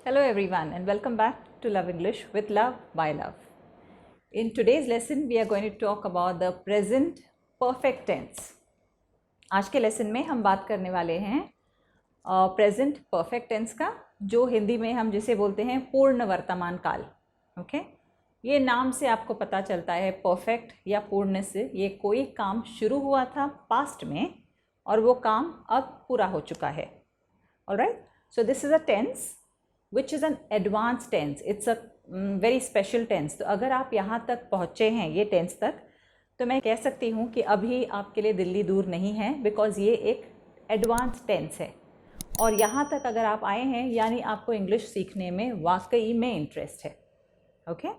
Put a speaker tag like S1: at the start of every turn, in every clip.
S1: Hello everyone and welcome back to Love English with Love by Love. In today's lesson we are going to talk about the present perfect tense. आज के lesson में हम बात करने वाले हैं present perfect tense का, जो हिंदी में हम जिसे बोलते हैं पूर्ण वर्तमान काल. ओके, ये नाम से आपको पता चलता है परफेक्ट या पूर्ण से ये कोई काम शुरू हुआ था पास्ट में और वो काम अब पूरा हो चुका है. Alright, so this is a tense which is an advanced tense. It's a very special tense. तो अगर आप यहाँ तक पहुँचे हैं ये टेंस तक, तो मैं कह सकती हूँ कि अभी आपके लिए दिल्ली दूर नहीं है, बिकॉज ये एक एडवांस टेंस है. और यहाँ तक अगर आप आए हैं यानी आपको इंग्लिश सीखने में वाकई में इंटरेस्ट है. Okay,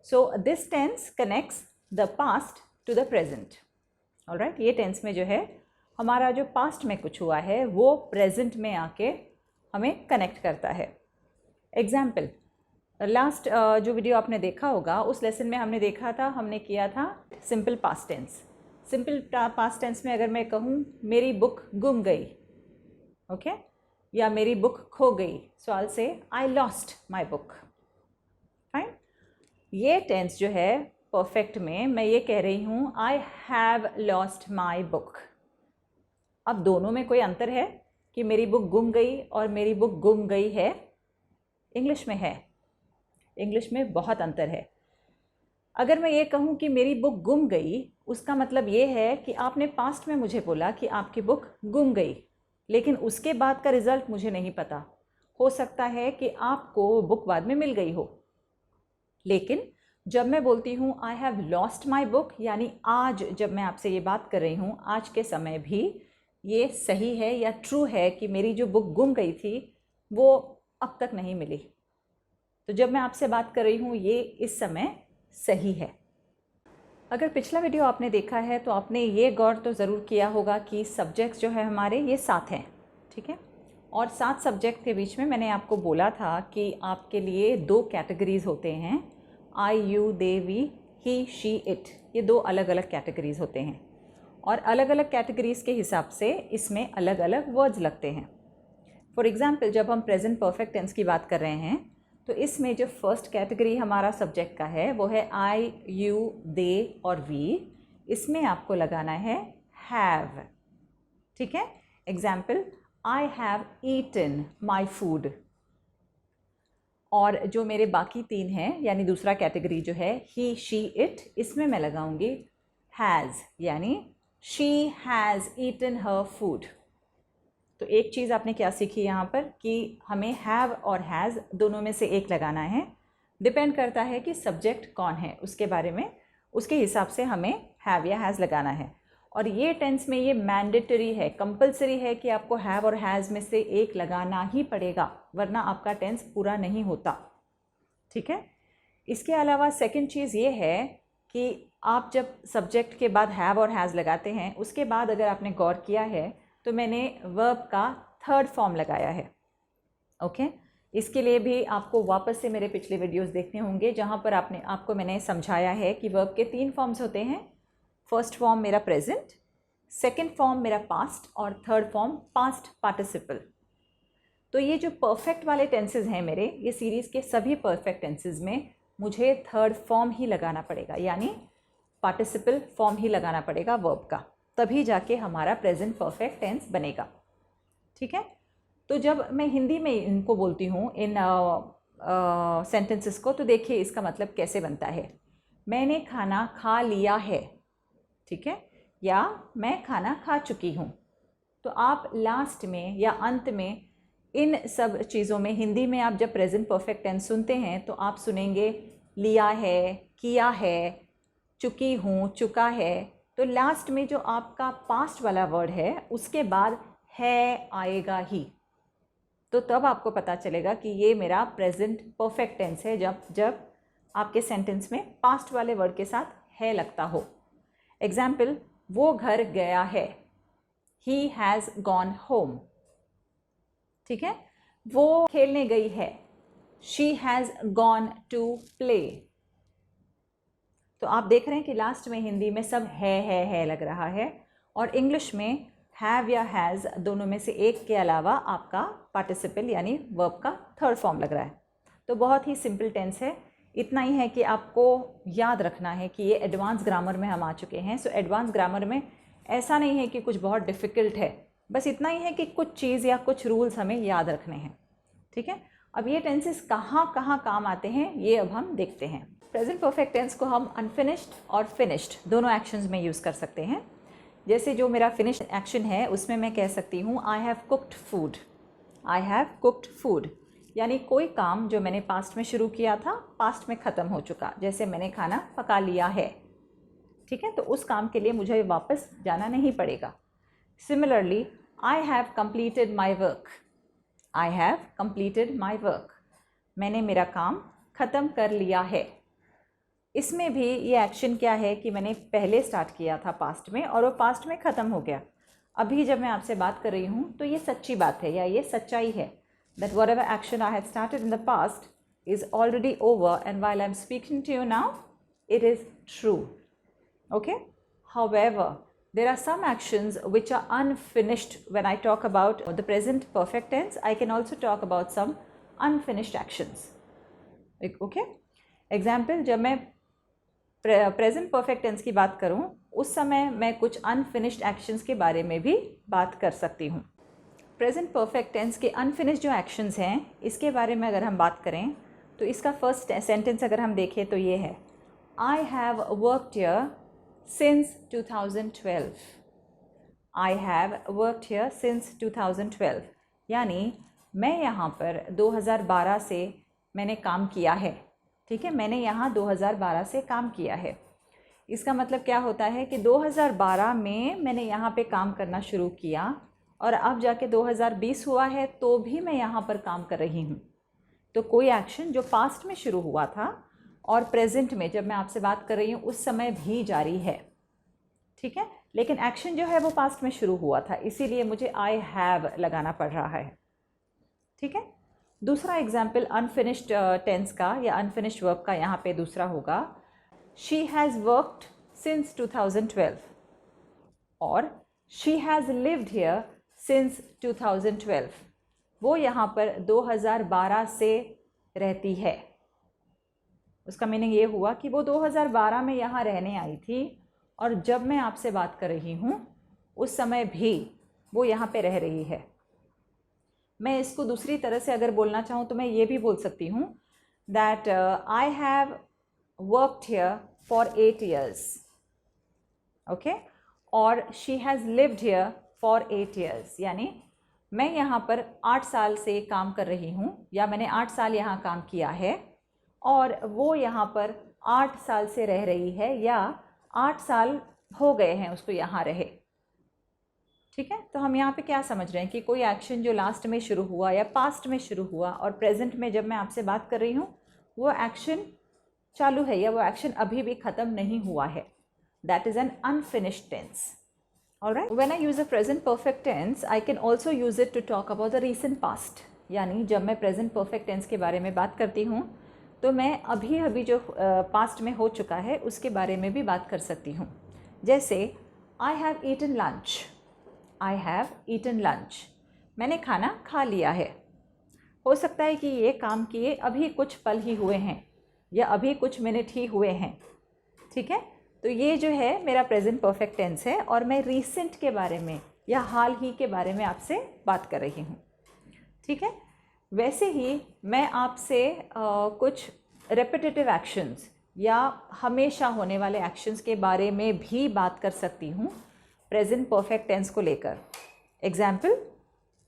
S1: so this tense connects the past to the present. Alright, ये टेंस में जो है हमारा जो पास्ट में कुछ हुआ है वो प्रेजेंट में आके हमें कनेक्ट करता है. एग्जाम्पल, लास्ट जो वीडियो आपने देखा होगा उस लेसन में हमने देखा था, हमने किया था simple past tense. Simple past tense में अगर मैं कहूँ मेरी बुक गुम गई, ओके, या मेरी बुक खो गई, सो I will say I lost my book. Fine. ये टेंस जो है परफेक्ट में मैं ये कह रही हूँ I have lost my book. अब दोनों में कोई अंतर है कि मेरी बुक गुम गई और मेरी बुक गुम गई है? इंग्लिश में है. इंग्लिश में बहुत अंतर है. अगर मैं ये कहूँ कि मेरी बुक गुम गई, उसका मतलब ये है कि आपने पास्ट में मुझे बोला कि आपकी बुक गुम गई, लेकिन उसके बाद का रिज़ल्ट मुझे नहीं पता. हो सकता है कि आपको बुक बाद में मिल गई हो. लेकिन जब मैं बोलती हूँ I have lost my book, यानी आज जब मैं आपसे ये बात कर रही हूँ, आज के समय भी ये सही है या ट्रू है कि मेरी जो बुक गुम गई थी वो अब तक नहीं मिली. तो जब मैं आपसे बात कर रही हूँ ये इस समय सही है. अगर पिछला वीडियो आपने देखा है तो आपने ये गौर तो ज़रूर किया होगा कि सब्जेक्ट्स जो है हमारे ये 7 हैं. ठीक है, और 7 सब्जेक्ट के बीच में मैंने आपको बोला था कि आपके लिए 2 कैटेगरीज़ होते हैं, I you they we he she it. ये 2 अलग अलग कैटेगरीज़ होते हैं और अलग अलग कैटेगरीज़ के हिसाब से इसमें अलग अलग वर्ड्स लगते हैं. फॉर एग्ज़ाम्पल, जब हम प्रेजेंट परफेक्ट टेंस की बात कर रहे हैं तो इसमें जो फर्स्ट कैटेगरी हमारा सब्जेक्ट का है वो है आई यू दे और वी. इसमें आपको लगाना है हैव. ठीक है, example, I have eaten my food. और जो मेरे बाकी 3 हैं यानी दूसरा कैटेगरी जो है ही शी इट, इसमें मैं लगाऊंगी हैज़, यानी she has eaten her food. तो एक चीज़ आपने क्या सीखी यहाँ पर कि हमें हैव और हैज़ दोनों में से एक लगाना है. डिपेंड करता है कि सब्जेक्ट कौन है उसके बारे में, उसके हिसाब से हमें हैव या हैज़ लगाना है. और ये टेंस में ये मैंडेटरी है, कंपलसरी है कि आपको हैव और हैज़ में से एक लगाना ही पड़ेगा, वरना आपका टेंस पूरा नहीं होता. ठीक है. इसके अलावा सेकंड चीज़ ये है कि आप जब सब्जेक्ट के बाद हैव और हैज़ लगाते हैं, उसके बाद अगर आपने गौर किया है तो मैंने वर्ब का 3rd फॉर्म लगाया है. ओके, इसके लिए भी आपको वापस से मेरे पिछले वीडियोस देखने होंगे जहाँ पर आपको मैंने समझाया है कि वर्ब के 3 फॉर्म्स होते हैं. फर्स्ट फॉर्म मेरा प्रेजेंट, सेकंड फॉर्म मेरा पास्ट और थर्ड फॉर्म पास्ट पार्टिसिपल. तो ये जो परफेक्ट वाले टेंसेज हैं मेरे, ये सीरीज़ के सभी परफेक्ट टेंसेज में मुझे 3rd फॉर्म ही लगाना पड़ेगा, यानी पार्टिसिपल फॉर्म ही लगाना पड़ेगा वर्ब का, तभी जाके हमारा प्रेजेंट परफेक्ट टेंस बनेगा. ठीक है. तो जब मैं हिंदी में इनको बोलती हूँ इन सेंटेंसेस को, तो देखिए इसका मतलब कैसे बनता है. मैंने खाना खा लिया है, ठीक है, या मैं खाना खा चुकी हूँ. तो आप लास्ट में या अंत में इन सब चीज़ों में हिंदी में आप जब प्रेजेंट परफेक्ट टेंस सुनते हैं तो आप सुनेंगे लिया है, किया है, चुकी हूँ, चुका है. तो लास्ट में जो आपका पास्ट वाला वर्ड है उसके बाद है आएगा ही. तो तब आपको पता चलेगा कि ये मेरा प्रेजेंट परफेक्ट टेंस है जब आपके सेंटेंस में पास्ट वाले वर्ड के साथ है लगता हो. एग्जाम्पल, वो घर गया है, ही हैज़ गॉन होम. ठीक है. वो खेलने गई है, she has gone to play. तो आप देख रहे हैं कि लास्ट में हिंदी में सब है लग रहा है और इंग्लिश में हैव या हैज़ दोनों में से एक के अलावा आपका पार्टिसिपल यानी वर्ब का थर्ड फॉर्म लग रहा है। तो बहुत ही सिंपल टेंस है। इतना ही है कि आपको याद रखना है कि ये एडवांस ग्रामर में हम आ चुके हैं। सो एडवांस ग्रामर में ऐसा नहीं है कि कुछ बहुत डिफ़िकल्ट है, बस इतना ही है कि कुछ चीज़ या कुछ रूल्स हमें याद रखने हैं। ठीक है, अब ये टेंसेस कहाँ कहाँ काम आते हैं ये अब हम देखते हैं। प्रेजेंट परफेक्ट टेंस को हम अनफिनिश्ड और फिनिश्ड दोनों एक्शंस में यूज़ कर सकते हैं। जैसे जो मेरा फिनिश्ड एक्शन है उसमें मैं कह सकती हूँ I have cooked food. I have cooked food यानी कोई काम जो मैंने पास्ट में शुरू किया था पास्ट में ख़त्म हो चुका, जैसे मैंने खाना पका लिया है। ठीक है, तो उस काम के लिए मुझे वापस जाना नहीं पड़ेगा। Similarly I have completed my work. I have completed my work, मैंने मेरा काम ख़त्म कर लिया है। इसमें भी ये एक्शन क्या है कि मैंने पहले स्टार्ट किया था पास्ट में और वो पास्ट में ख़त्म हो गया। अभी जब मैं आपसे बात कर रही हूँ तो ये सच्ची बात है या ये सच्चाई है that whatever action I had started in the past is already over, and while I'm speaking to you now, it is true. Okay? However, there are some actions which are unfinished. When I talk about the present perfect tense, I can also talk about some unfinished actions. Okay? Example, जब मैं present perfect tense की बात करूं उस समय मैं कुछ unfinished actions के बारे में भी बात कर सकती हूं। प्रेजेंट परफेक्ट टेंस के अनफिनिश्ड जो एक्शंस हैं इसके बारे में अगर हम बात करें तो इसका फर्स्ट सेंटेंस अगर हम देखें तो ये है आई have worked here since 2012। I have worked here since 2012 यानी मैं यहाँ पर 2012 से मैंने काम किया है। ठीक है, मैंने यहाँ 2012 से काम किया है। इसका मतलब क्या होता है कि 2012 में मैंने यहाँ पे काम करना शुरू किया और अब जाके 2020 हुआ है तो भी मैं यहाँ पर काम कर रही हूँ। तो कोई एक्शन जो पास्ट में शुरू हुआ था और प्रेजेंट में जब मैं आपसे बात कर रही हूँ उस समय भी जारी है। ठीक है, लेकिन एक्शन जो है वो पास्ट में शुरू हुआ था, इसीलिए मुझे आई हैव लगाना पड़ रहा है। ठीक है, दूसरा एग्जाम्पल अनफिनिश्ड टेंस का या अनफिनिश्ड वर्ब का यहाँ पे दूसरा होगा शी हैज़ वर्कड सिंस 2012 और she has lived here since 2012। वो यहाँ पर 2012 से रहती है। उसका मीनिंग ये हुआ कि वो 2012 में यहाँ रहने आई थी और जब मैं आपसे बात कर रही हूँ उस समय भी वो यहाँ पे रह रही है। मैं इसको दूसरी तरह से अगर बोलना चाहूँ तो मैं ये भी बोल सकती हूँ that I have worked here for 8 years, okay, और she has lived here for 8 years यानी मैं यहाँ पर 8 साल से काम कर रही हूँ या मैंने 8 साल यहाँ काम किया है और वो यहाँ पर 8 साल से रह रही है या 8 साल हो गए हैं उसको यहाँ रहे। ठीक है, तो हम यहाँ पे क्या समझ रहे हैं कि कोई एक्शन जो लास्ट में शुरू हुआ या पास्ट में शुरू हुआ और प्रेजेंट में जब मैं आपसे बात कर रही हूँ वो एक्शन चालू है या वो एक्शन अभी भी ख़त्म नहीं हुआ है। That is an unfinished tense. Alright, when I use a present perfect tense I can also use it to talk about the recent past. यानी जब मैं प्रेजेंट परफेक्ट टेंस के बारे में बात करती हूँ तो मैं अभी जो पास्ट में हो चुका है उसके बारे में भी बात कर सकती हूँ। जैसे I have eaten lunch. I have eaten lunch, मैंने खाना खा लिया है। हो सकता है कि ये काम किए अभी कुछ पल ही हुए हैं या अभी कुछ मिनट ही हुए हैं। ठीक है, तो ये जो है मेरा प्रेजेंट परफेक्ट टेंस है और मैं रीसेंट के बारे में या हाल ही के बारे में आपसे बात कर रही हूँ। ठीक है, वैसे ही मैं आपसे कुछ रेपिटेटिव एक्शंस या हमेशा होने वाले एक्शंस के बारे में भी बात कर सकती हूँ प्रेजेंट परफेक्ट टेंस को लेकर। Example,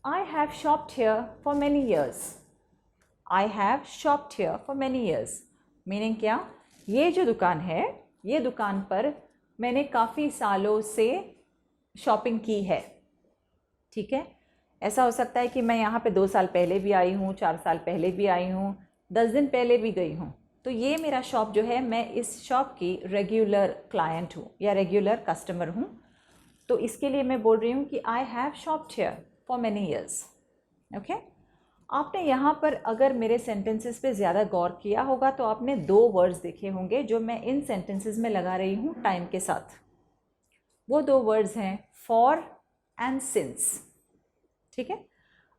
S1: I have शॉप्ड here for many years. I have शॉप्ड here for many years meaning क्या, ये जो दुकान है ये दुकान पर मैंने काफ़ी सालों से शॉपिंग की है। ठीक है, ऐसा हो सकता है कि मैं यहाँ पे 2 साल पहले भी आई हूँ, 4 साल पहले भी आई हूँ, 10 दिन पहले भी गई हूँ। तो ये मेरा शॉप जो है, मैं इस शॉप की रेगुलर क्लाइंट हूँ या रेगुलर कस्टमर हूँ। तो इसके लिए मैं बोल रही हूँ कि I have शॉप्ड here for many years. Okay, आपने यहाँ पर अगर मेरे सेंटेंसेस पे ज़्यादा गौर किया होगा तो आपने 2 वर्ड्स देखे होंगे जो मैं इन सेंटेंसेस में लगा रही हूँ टाइम के साथ। वो 2 वर्ड्स हैं फॉर एंड सिंस। ठीक है,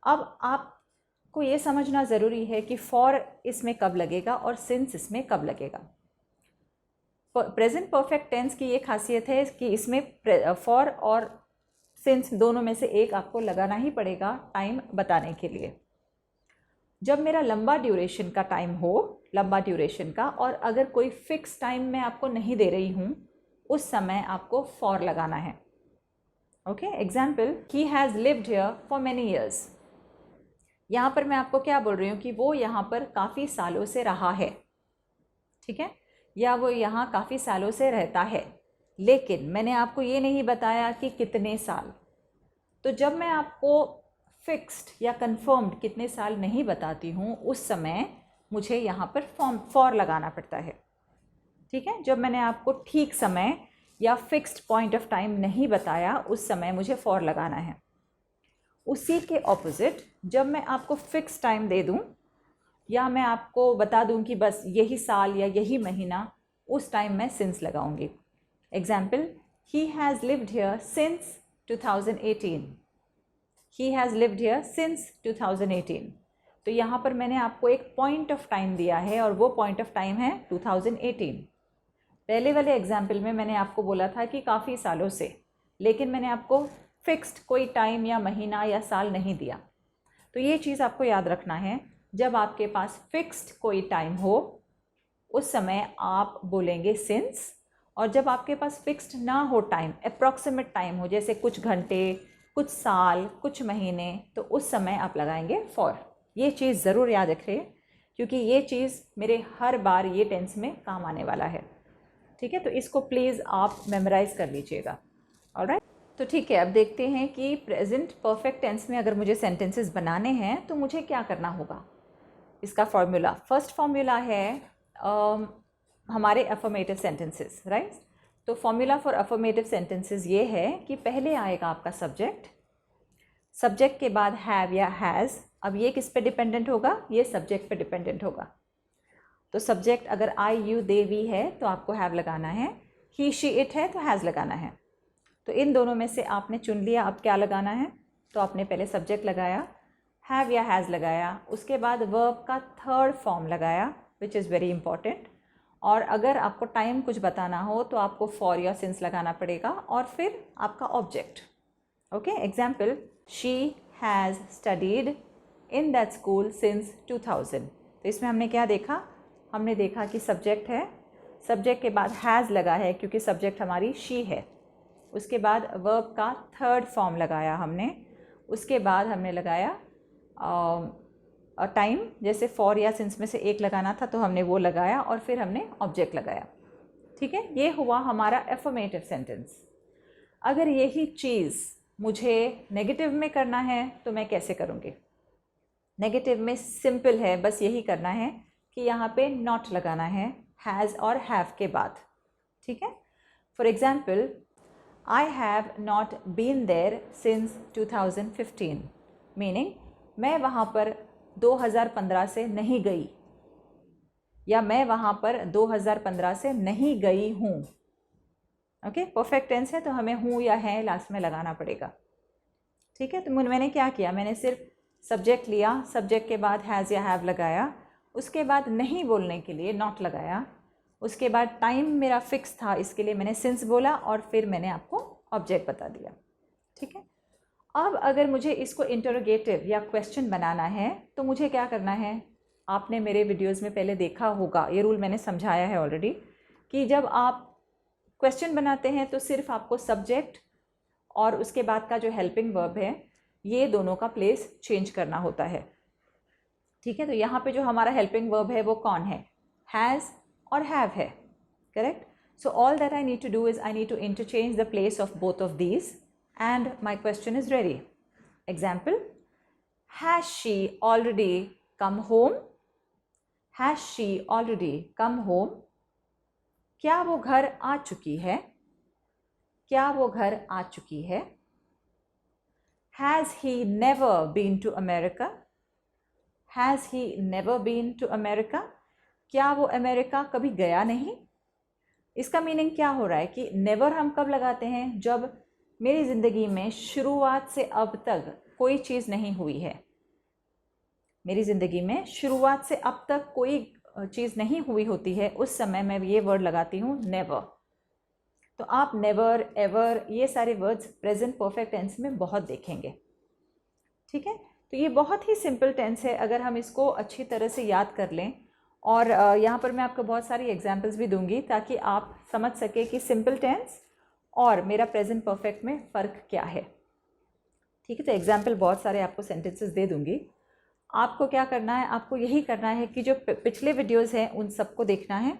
S1: अब आपको ये समझना ज़रूरी है कि फॉर इसमें कब लगेगा और सिंस इसमें कब लगेगा। प्रेजेंट परफेक्ट टेंस की ये खासियत है कि इसमें फॉर और सिंस दोनों में से एक आपको लगाना ही पड़ेगा टाइम बताने के लिए। जब मेरा लंबा ड्यूरेशन का टाइम हो, लंबा ड्यूरेशन का, और अगर कोई फिक्स टाइम मैं आपको नहीं दे रही हूँ, उस समय आपको फॉर लगाना है। Okay, example, he has lived here for many years. यहाँ पर मैं आपको क्या बोल रही हूँ कि वो यहाँ पर काफ़ी सालों से रहा है। ठीक है, या वो यहाँ काफ़ी सालों से रहता है, लेकिन मैंने आपको ये नहीं बताया कि कितने साल। तो जब मैं आपको फिक्स्ड या कंफर्म्ड कितने साल नहीं बताती हूँ, उस समय मुझे यहाँ पर फॉर लगाना पड़ता है। ठीक है, जब मैंने आपको ठीक समय या फिक्स्ड पॉइंट ऑफ टाइम नहीं बताया, उस समय मुझे फॉर लगाना है। उसी के ऑपोजिट, जब मैं आपको फिक्स टाइम दे दूँ या मैं आपको बता दूं कि बस यही साल या यही महीना, उस टाइम मैं सिंस लगाऊंगी। Example, he has lived here since 2018। He has lived here since 2018। तो यहाँ पर मैंने आपको एक पॉइंट ऑफ टाइम दिया है और वो पॉइंट ऑफ टाइम है 2018। पहले वाले एग्जाम्पल में मैंने आपको बोला था कि काफ़ी सालों से, लेकिन मैंने आपको फिक्स्ड कोई टाइम या महीना या साल नहीं दिया। तो ये चीज़ आपको याद रखना है, जब आपके पास फिक्स्ड कोई टाइम हो उस समय आप बोलेंगे सिंस, और जब आपके पास फिक्स्ड ना हो टाइम, अप्रॉक्सीमेट टाइम हो, जैसे कुछ घंटे, कुछ साल, कुछ महीने, तो उस समय आप लगाएंगे फॉर। ये चीज़ ज़रूर याद रखें, क्योंकि ये चीज़ मेरे हर बार ये टेंस में काम आने वाला है। ठीक है, तो इसको प्लीज़ आप मेमोराइज़ कर लीजिएगा। ऑलराइट, तो ठीक है, अब देखते हैं कि प्रेजेंट परफेक्ट टेंस में अगर मुझे सेंटेंसेस बनाने हैं तो मुझे क्या करना होगा। इसका फॉर्मूला, फर्स्ट फॉर्मूला है हमारे अफर्मेटिव सेंटेंसेस, राइट। तो फॉर्मूला फॉर अफर्मेटिव सेंटेंसेस ये है कि पहले आएगा आपका सब्जेक्ट, सब्जेक्ट के बाद हैव या हैज़। अब ये किस पे डिपेंडेंट होगा, ये सब्जेक्ट पे डिपेंडेंट होगा। तो सब्जेक्ट अगर आई, यू, दे, वी है तो आपको हैव लगाना है, ही, शी, इट है तो हैज़ लगाना है। तो इन दोनों में से आपने चुन लिया अब क्या लगाना है। तो आपने पहले सब्जेक्ट लगाया, हैव या हैज़ लगाया, उसके बाद वर्ब का थर्ड फॉर्म लगाया, विच इज़ वेरी इंपॉर्टेंट। और अगर आपको टाइम कुछ बताना हो तो आपको फॉर या सिंस लगाना पड़ेगा, और फिर आपका object. Okay, example, she has studied in that school since 2000। तो इसमें हमने क्या देखा, हमने देखा कि सब्जेक्ट है, सब्जेक्ट के बाद हैज़ लगा है क्योंकि सब्जेक्ट हमारी शी है, उसके बाद वर्ब का थर्ड फॉर्म लगाया हमने, उसके बाद हमने लगाया टाइम, जैसे फॉर या सिंस में से एक लगाना था तो हमने वो लगाया, और फिर हमने ऑब्जेक्ट लगाया। ठीक है, ये हुआ हमारा एफर्मेटिव सेंटेंस। अगर यही चीज़ मुझे नेगेटिव में करना है तो मैं कैसे करूँगी। नेगेटिव में सिंपल है, बस यही करना है कि यहाँ पे नॉट लगाना है हैज़ और हैव के बाद। ठीक है, for example, I have not been there since 2015, meaning मैं वहाँ पर 2015 से नहीं गई, या मैं वहाँ पर 2015 से नहीं गई हूँ। ओके, परफेक्ट टेंस है तो हमें हूँ या है लास्ट में लगाना पड़ेगा। ठीक है, तो मैंने क्या किया, मैंने सिर्फ सब्जेक्ट लिया, सब्जेक्ट के बाद हैज़ या हैव लगाया, उसके बाद नहीं बोलने के लिए नॉट लगाया, उसके बाद टाइम मेरा फिक्स था इसके लिए मैंने सिंस बोला, और फिर मैंने आपको ऑब्जेक्ट बता दिया। ठीक है, अब अगर मुझे इसको इंटरोगेटिव या क्वेश्चन बनाना है तो मुझे क्या करना है। आपने मेरे वीडियोस में पहले देखा होगा, ये रूल मैंने समझाया है ऑलरेडी, कि जब आप क्वेश्चन बनाते हैं तो सिर्फ आपको सब्जेक्ट और उसके बाद का जो हेल्पिंग वर्ब है, ये दोनों का प्लेस चेंज करना होता है। ठीक है, तो यहाँ पे जो हमारा हेल्पिंग वर्ब है वो कौन है, हैज़ और हैव है, correct. So all that I need to do is I need to interchange the place of both of these and my question is ready. Example, has she already come home? Has she already come home? क्या वो घर आ चुकी है, क्या वो घर आ चुकी है। Has he never been to America? Has he never been to America? क्या वो अमेरिका कभी गया नहीं। इसका मीनिंग क्या हो रहा है कि नेवर हम कब लगाते हैं, जब मेरी ज़िंदगी में शुरुआत से अब तक कोई चीज़ नहीं हुई है। मेरी ज़िंदगी में शुरुआत से अब तक कोई चीज़ नहीं हुई होती है, उस समय मैं ये वर्ड लगाती हूँ नेवर। तो आप नेवर, एवर, ये सारे वर्ड्स प्रेजेंट परफेक्ट टेंस में बहुत देखेंगे। ठीक है, तो ये बहुत ही सिंपल टेंस है अगर हम इसको अच्छी तरह से याद कर लें। और यहाँ पर मैं आपको बहुत सारी एग्जांपल्स भी दूंगी ताकि आप समझ सके कि सिंपल टेंस और मेरा प्रेजेंट परफेक्ट में फ़र्क क्या है। ठीक है, तो एग्जाम्पल बहुत सारे आपको सेंटेंसेस दे दूंगी। आपको क्या करना है, आपको यही करना है कि जो पिछले वीडियोस हैं उन सबको देखना है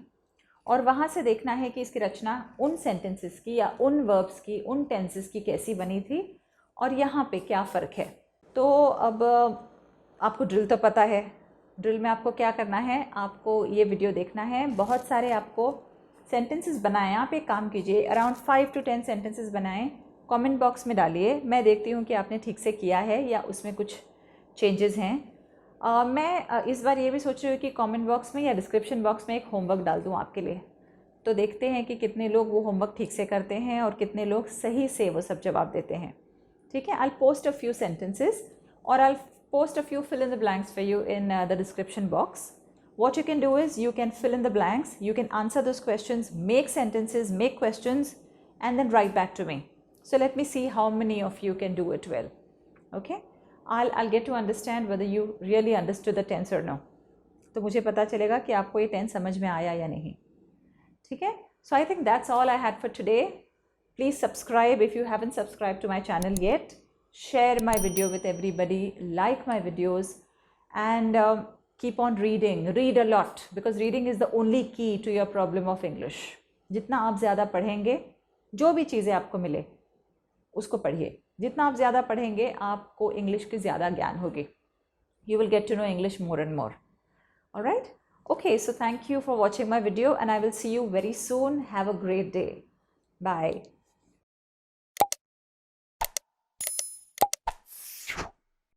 S1: और वहाँ से देखना है कि इसकी रचना उन सेंटेंसेस की या उन वर्ब्स की, उन टेंसेस की कैसी बनी थी और यहाँ पे क्या फ़र्क है। तो अब आपको ड्रिल तो पता है। ड्रिल में आपको क्या करना है, आपको ये वीडियो देखना है, बहुत सारे आपको सेंटेंसेस बनाएं। आप एक काम कीजिए, अराउंड 5 to 10 सेंटेंसेस बनाएं, कमेंट बॉक्स में डालिए। मैं देखती हूँ कि आपने ठीक से किया है या उसमें कुछ चेंजेस हैं। मैं इस बार ये भी सोच रही हूँ कि कमेंट बॉक्स में या डिस्क्रिप्शन बॉक्स में एक होमवर्क डाल दूँ आपके लिए। तो देखते हैं कि कितने लोग वो होमवर्क ठीक से करते हैं और कितने लोग सही से वो सब जवाब देते हैं। ठीक है, I'll post a few sentences or I'll post a few fill in the blanks for you in the description box. What you can do is you can fill in the blanks, you can answer those questions, make sentences, make questions and then write back to me. So let me see how many of you can do it well. Okay, I'll get to understand whether you really understood the tense or no. तो मुझे पता चलेगा कि आपको ये tense समझ में आया या नहीं। ठीक है, so I think that's all I had for today. Please subscribe if you haven't subscribed to my channel yet. Share my video with everybody, like my videos and keep on reading. Read a lot because reading is the only key to your problem of English. जितना आप ज़्यादा पढ़ेंगे, जो भी चीज़ें आपको मिले उसको पढ़िए। जितना आप ज़्यादा पढ़ेंगे आपको इंग्लिश की ज़्यादा ज्ञान होगी। You will get to know English more and more. Alright? Okay, so thank you for watching my video and I will see you very soon. Have a great day. Bye.